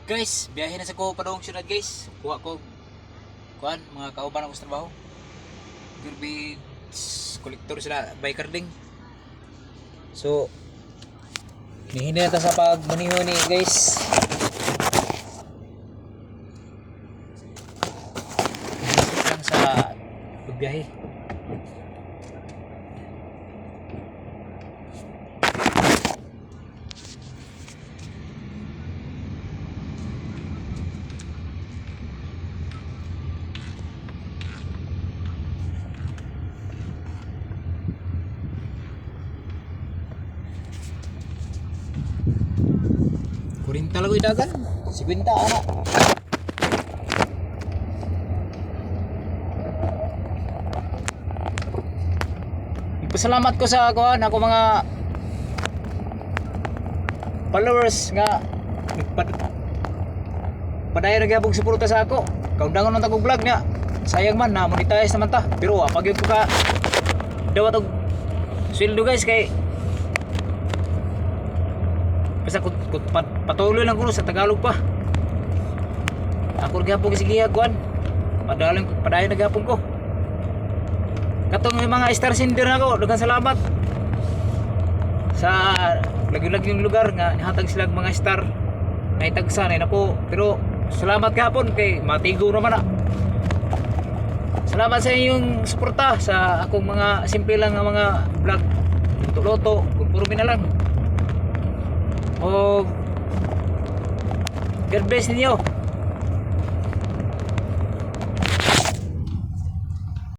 Guys, biyahe na sa ko padong syudad guys. Kuha ko kuan mga kauban ako sa trabaho. Garbage collector sila biker ding. So hinihina na ta sa pagmaniho ni guys. Lang sa pagbiyahe. Kurinta lang dagan, 50 ana. Ipasalamat ko sa kuan ako mga followers nga padayon nagyabog suporta sa ako. Kaundangan man tagog vlog nga. Sayang man na monetize naman ta. Pero pag ko ka dawat og sweldo guys kay basta patuloy lang ko sa Tagalog pa. Ako gyapon sige kuan. Padayon nagyapon ko. Katong may mga star sender nako, daghang salamat. Sa lagi-lagi yung lugar nga hatag sila mga star. Naitagsa na nako, pero salamat gapon kay matigo naman na. Salamat sa inyong suporta sa akong mga simple lang nga mga vlog. Luto-luto, kumpurmi na lang. O God bless ninyo.